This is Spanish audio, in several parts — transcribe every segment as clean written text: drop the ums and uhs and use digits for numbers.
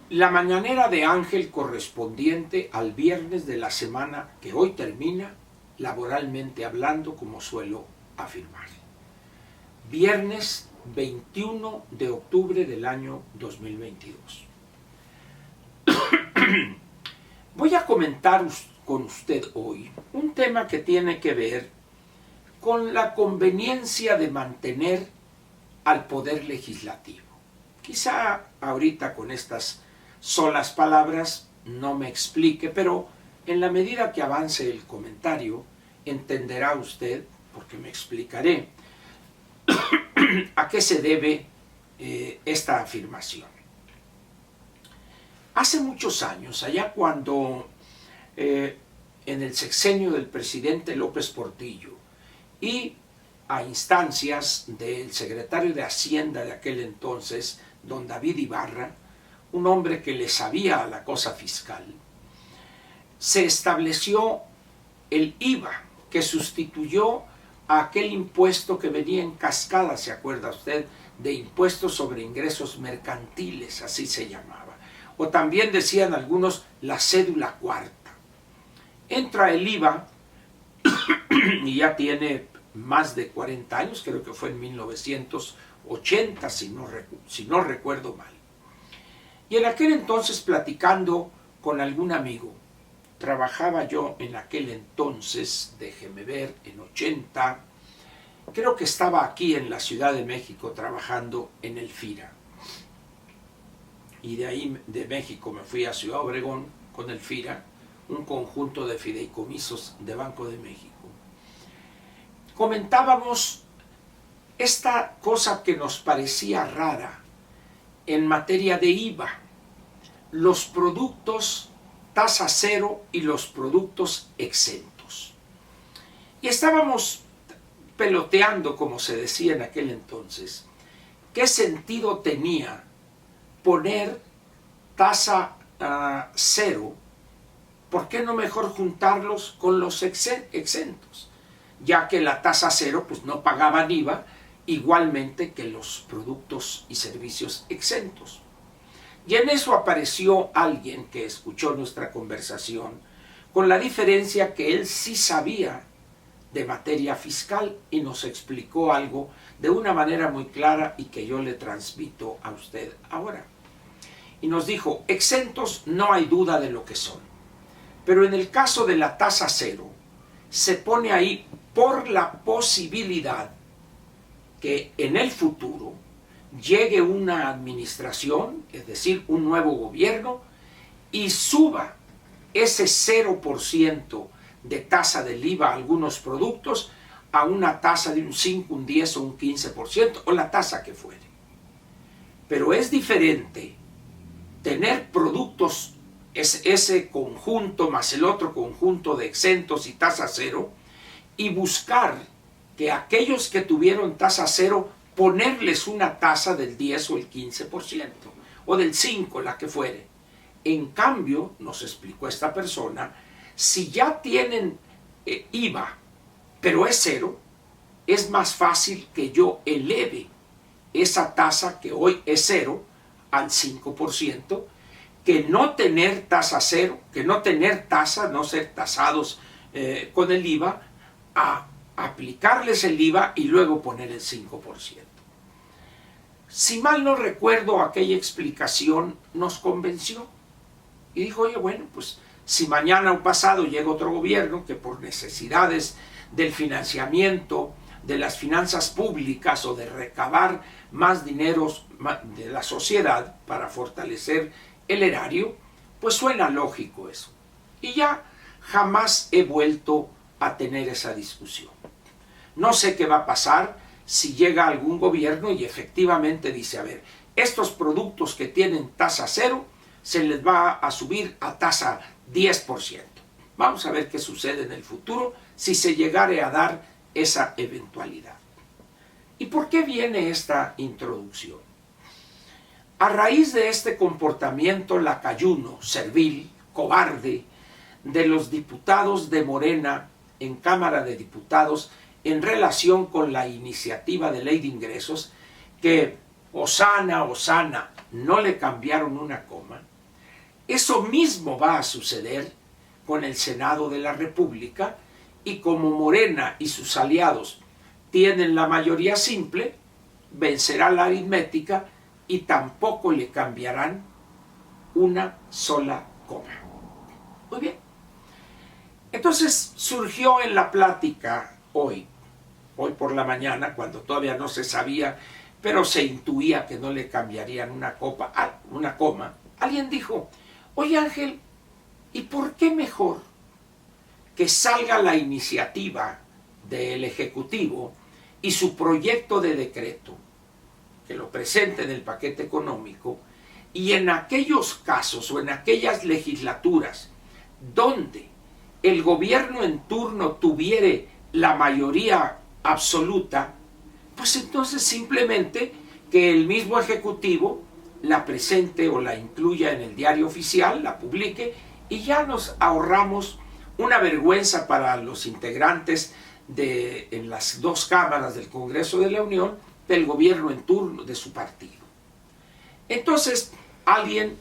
La mañanera de Ángel correspondiente al viernes de la semana que hoy termina, laboralmente hablando, como suelo afirmar. Viernes 21 de octubre del año 2022. Voy a comentar con usted hoy un tema que tiene que ver con la conveniencia de mantener al poder legislativo. Quizá ahorita con estas solas palabras no me explique, pero en la medida que avance el comentario entenderá usted, porque me explicaré, a qué se debe esta afirmación. Hace muchos años, allá cuando en el sexenio del presidente López Portillo y a instancias del secretario de Hacienda de aquel entonces, don David Ibarra, un hombre que le sabía a la cosa fiscal, se estableció el IVA, que sustituyó a aquel impuesto que venía en cascada, ¿se acuerda usted?, de impuestos sobre ingresos mercantiles, así se llamaba. O también decían algunos la cédula cuarta. Entra el IVA y ya tiene más de 40 años, creo que fue en 1980, si no recuerdo mal. Y en aquel entonces, platicando con algún amigo, trabajaba yo en aquel entonces, déjeme ver, en 80, creo que estaba aquí en la Ciudad de México trabajando en el FIRA. Y de ahí, de México, me fui a Ciudad Obregón con el FIRA, un conjunto de fideicomisos de Banco de México. Comentábamos esta cosa que nos parecía rara en materia de IVA, los productos tasa cero y los productos exentos. Y estábamos peloteando, como se decía en aquel entonces, qué sentido tenía poner tasa cero, ¿por qué no mejor juntarlos con los exentos? Ya que la tasa cero pues no pagaban IVA, igualmente que los productos y servicios exentos. Y en eso apareció alguien que escuchó nuestra conversación, con la diferencia que él sí sabía de materia fiscal y nos explicó algo de una manera muy clara y que yo le transmito a usted ahora. Y nos dijo, exentos no hay duda de lo que son, pero en el caso de la tasa cero, se pone ahí por la posibilidad que en el futuro llegue una administración, es decir, un nuevo gobierno, y suba ese 0% de tasa del IVA a algunos productos a una tasa de un 5, un 10 o un 15%, o la tasa que fuere. Pero es diferente tener productos, ese conjunto más el otro conjunto de exentos y tasa cero, y buscar que aquellos que tuvieron tasa cero, ponerles una tasa del 10 o el 15%, o del 5, la que fuere. En cambio, nos explicó esta persona, si ya tienen IVA, pero es cero, es más fácil que yo eleve esa tasa que hoy es cero al 5%, que no tener tasa cero, que no tener tasa, no ser tasados con el IVA, a aplicarles el IVA y luego poner el 5%. Si mal no recuerdo, aquella explicación nos convenció. Y dijo, oye, bueno, pues si mañana o pasado llega otro gobierno que por necesidades del financiamiento, de las finanzas públicas o de recabar más dineros de la sociedad para fortalecer el erario, pues suena lógico eso. Y ya jamás he vuelto a tener esa discusión. No sé qué va a pasar si llega algún gobierno y efectivamente dice, a ver, estos productos que tienen tasa cero se les va a subir a tasa 10%. Vamos a ver qué sucede en el futuro si se llegare a dar esa eventualidad. ¿Y por qué viene esta introducción? A raíz de este comportamiento lacayuno, servil, cobarde, de los diputados de Morena en Cámara de Diputados en relación con la iniciativa de ley de ingresos, que Osana, no le cambiaron una coma, Eso mismo va a suceder con el Senado de la República, y como Morena y sus aliados tienen la mayoría simple, vencerá la aritmética y tampoco le cambiarán una sola coma. Muy bien. Entonces surgió en la plática hoy por la mañana, cuando todavía no se sabía, pero se intuía que no le cambiarían una coma, alguien dijo: oye Ángel, ¿y por qué mejor que salga la iniciativa del Ejecutivo y su proyecto de decreto, que lo presente en el paquete económico, y en aquellos casos o en aquellas legislaturas donde el gobierno en turno tuviere la mayoría absoluta, pues entonces simplemente que el mismo Ejecutivo la presente o la incluya en el diario oficial, la publique, y ya nos ahorramos una vergüenza para los integrantes en las dos cámaras del Congreso de la Unión del gobierno en turno de su partido. Entonces alguien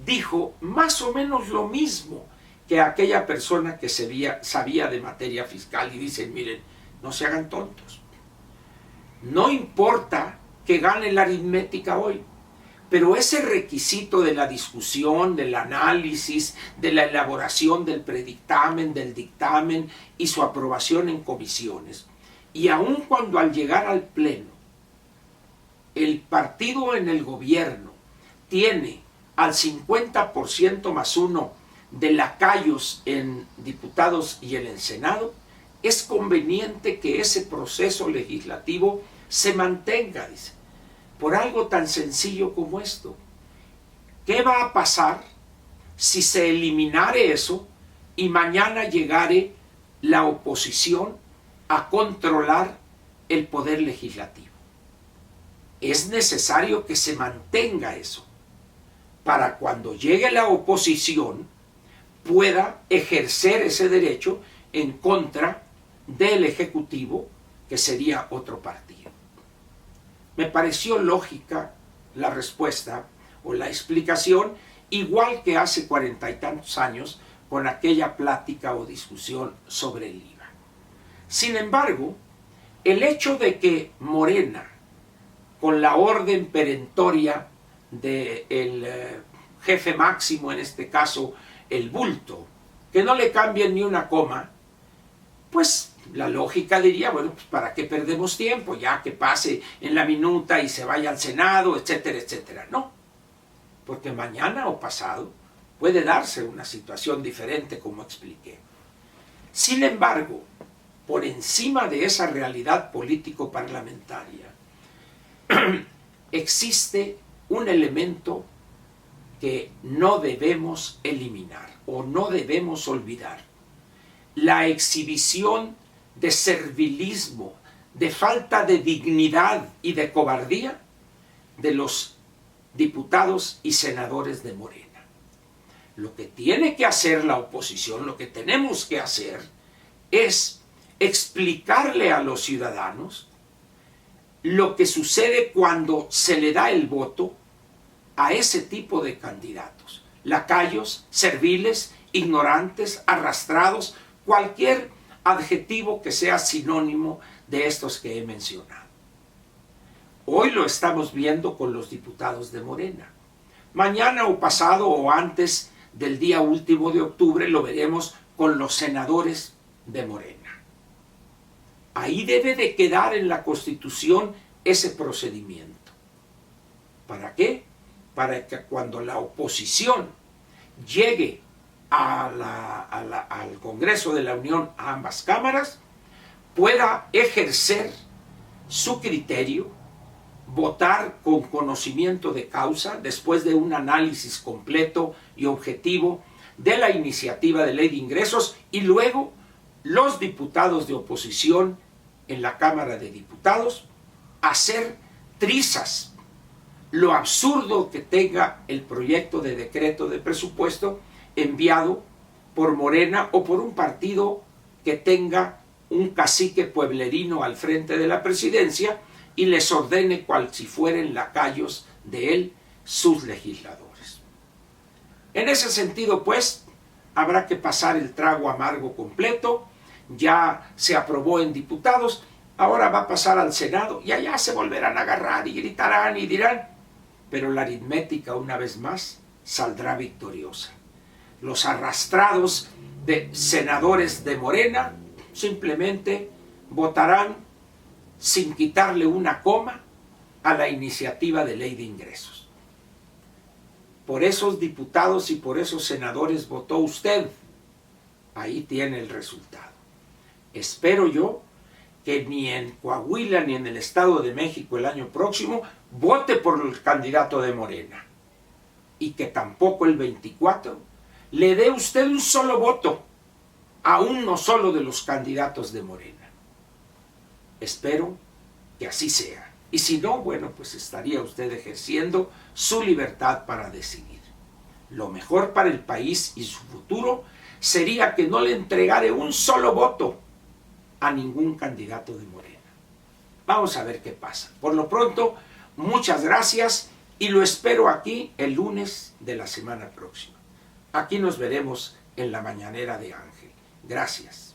dijo más o menos lo mismo que aquella persona que sabía de materia fiscal, y dicen: miren, no se hagan tontos. No importa que gane la aritmética hoy, pero ese requisito de la discusión, del análisis, de la elaboración del predictamen, del dictamen y su aprobación en comisiones, y aun cuando al llegar al pleno el partido en el gobierno tiene al 50% más uno de lacayos en diputados y en el Senado, es conveniente que ese proceso legislativo se mantenga, dice, por algo tan sencillo como esto. ¿Qué va a pasar si se eliminare eso y mañana llegare la oposición a controlar el poder legislativo? Es necesario que se mantenga eso para cuando llegue la oposición pueda ejercer ese derecho en contra del Ejecutivo, que sería otro partido. Me pareció lógica la respuesta o la explicación, igual que hace 40 y tantos años con aquella plática o discusión sobre el IVA. Sin embargo, el hecho de que Morena, con la orden perentoria del jefe máximo, en este caso el bulto, que no le cambien ni una coma, pues la lógica diría: bueno, pues ¿para qué perdemos tiempo? Ya que pase en la minuta y se vaya al Senado, etcétera, etcétera. No, porque mañana o pasado puede darse una situación diferente, como expliqué. Sin embargo, por encima de esa realidad político-parlamentaria, existe un elemento que no debemos eliminar o no debemos olvidar: la exhibición de servilismo, de falta de dignidad y de cobardía de los diputados y senadores de Morena. Lo que tiene que hacer la oposición, lo que tenemos que hacer, es explicarle a los ciudadanos lo que sucede cuando se le da el voto a ese tipo de candidatos: lacayos, serviles, ignorantes, arrastrados, cualquier adjetivo que sea sinónimo de estos que he mencionado. Hoy lo estamos viendo con los diputados de Morena. Mañana o pasado o antes del día último de octubre lo veremos con los senadores de Morena. Ahí debe de quedar en la Constitución ese procedimiento. ¿Para qué? Para que cuando la oposición llegue al Congreso de la Unión, a ambas cámaras, pueda ejercer su criterio, votar con conocimiento de causa, después de un análisis completo y objetivo de la iniciativa de ley de ingresos, y luego los diputados de oposición en la Cámara de Diputados hacer trizas lo absurdo que tenga el proyecto de decreto de presupuesto enviado por Morena o por un partido que tenga un cacique pueblerino al frente de la presidencia y les ordene cual si fueran lacayos de él sus legisladores. En ese sentido, pues, habrá que pasar el trago amargo completo. Ya se aprobó en diputados, ahora va a pasar al Senado y allá se volverán a agarrar y gritarán y dirán, pero la aritmética una vez más saldrá victoriosa. Los arrastrados de senadores de Morena simplemente votarán sin quitarle una coma a la iniciativa de ley de ingresos. Por esos diputados y por esos senadores votó usted. Ahí tiene el resultado. Espero yo que ni en Coahuila ni en el Estado de México el año próximo vote por el candidato de Morena. Y que tampoco el 24 le dé usted un solo voto a uno solo de los candidatos de Morena. Espero que así sea. Y si no, bueno, pues estaría usted ejerciendo su libertad para decidir. Lo mejor para el país y su futuro sería que no le entregara un solo voto a ningún candidato de Morena. Vamos a ver qué pasa. Por lo pronto, muchas gracias y lo espero aquí el lunes de la semana próxima. Aquí nos veremos en la mañanera de Ángel. Gracias.